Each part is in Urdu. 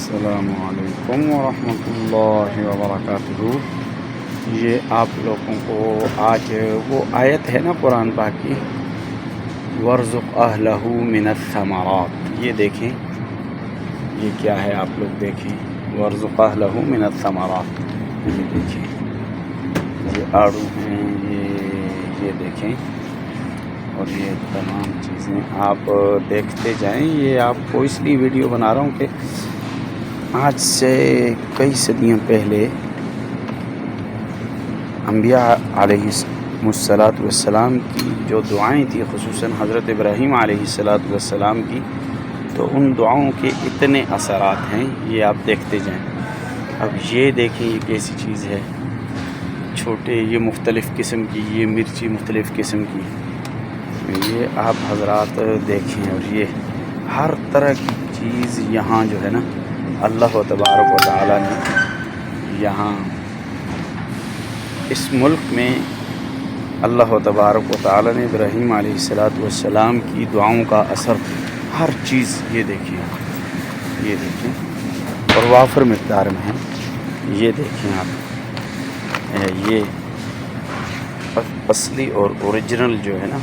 السلام علیکم ورحمۃ اللہ وبرکاتہ۔ یہ آپ لوگوں کو آج وہ آیت ہے نا قرآن پاک کی، وَارْزُقْ أَهْلَهُ مِنَ الثَّمَرَاتِ، یہ دیکھیں یہ کیا ہے، آپ لوگ دیکھیں وَارْزُقْ أَهْلَهُ مِنَ الثَّمَرَاتِ، یہ دیکھیں یہ آڑو ہیں، یہ دیکھیں اور یہ تمام چیزیں آپ دیکھتے جائیں۔ یہ آپ کو اس لیے ویڈیو بنا رہا ہوں کہ آج سے کئی صدیوں پہلے انبیاء علیہ السلام کی جو دعائیں تھیں، خصوصاً حضرت ابراہیم علیہ السلام کی، تو ان دعاؤں کے اتنے اثرات ہیں، یہ آپ دیکھتے جائیں۔ اب یہ دیکھیں یہ کیسی چیز ہے، چھوٹے یہ مختلف قسم کی، یہ مرچی مختلف قسم کی، یہ آپ حضرات دیکھیں، اور یہ ہر طرح کی چیز یہاں جو ہے نا اللہ تبارک و تعالی نے یہاں اس ملک میں اللہ تبارک و تعالی نے ابراہیم علیہ السلام کی دعاؤں کا اثر ہر چیز یہ دیکھیں اور وافر مقدار میں ہے۔ یہ دیکھیں آپ، یہ اصلی اور اوریجنل جو ہے نا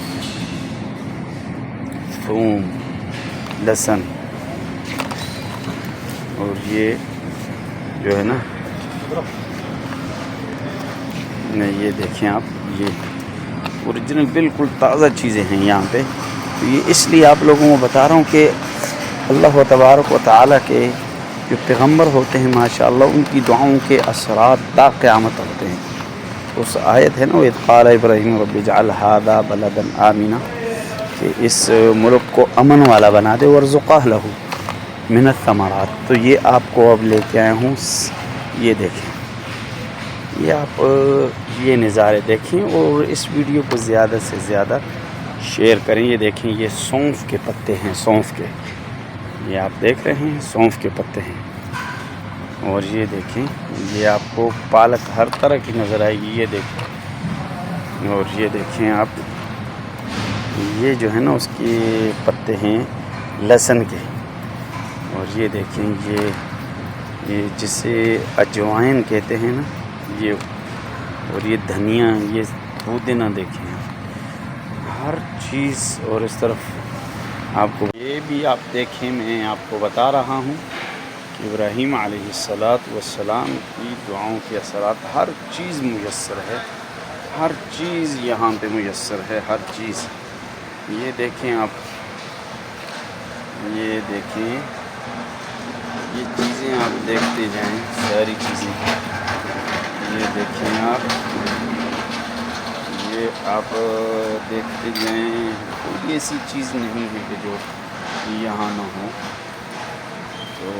ثوم، لہسن، اور یہ جو ہے نا یہ دیکھیں آپ، یہ اوریجنل بالکل تازہ چیزیں ہیں یہاں پہ۔ تو یہ اس لیے آپ لوگوں کو بتا رہا ہوں کہ اللہ تبارک و تعالیٰ کے جو پیغمبر ہوتے ہیں ماشاءاللہ، ان کی دعاؤں کے اثرات تا قیامت ہوتے ہیں۔ اس آیت ہے نا وَإِذْ قَالَ إِبْرَاهِيمُ رَبِّ اجْعَلْ هَٰذَا بَلَدًا آمِنًا، کہ اس ملک کو امن والا بنا دے، وَارْزُقْ أَهْلَهُ مِنَ الثَّمَرَاتِ۔ تو یہ آپ کو اب لے کے آیا ہوں، یہ دیکھیں، یہ آپ یہ نظارے دیکھیں اور اس ویڈیو کو زیادہ سے زیادہ شیئر کریں۔ یہ دیکھیں یہ سونف کے پتے ہیں، سونف کے، یہ آپ دیکھ رہے ہیں سونف کے پتے ہیں، اور یہ دیکھیں یہ آپ کو پالک ہر طرح کی نظر آئے گی، یہ دیکھیں، اور یہ دیکھیں آپ، یہ جو ہے نا اس کے پتے ہیں لہسن کے، اور یہ دیکھیں یہ جسے اجوائن کہتے ہیں نا، یہ، اور یہ دھنیا، یہ پودینہ دیکھیں ہر چیز، اور اس طرف آپ کو یہ بھی آپ دیکھیں، میں آپ کو بتا رہا ہوں کہ ابراہیم علیہ السلام کی دعاؤں کے اثرات، ہر چیز میسر ہے، ہر چیز یہاں پہ میسر ہے، ہر چیز۔ یہ دیکھیں آپ، یہ دیکھیں یہ چیزیں آپ دیکھتے جائیں، ساری چیزیں یہ دیکھیں آپ، یہ آپ دیکھتے جائیں، کوئی ایسی چیز نہیں ہے کہ جو یہاں نہ ہو۔ تو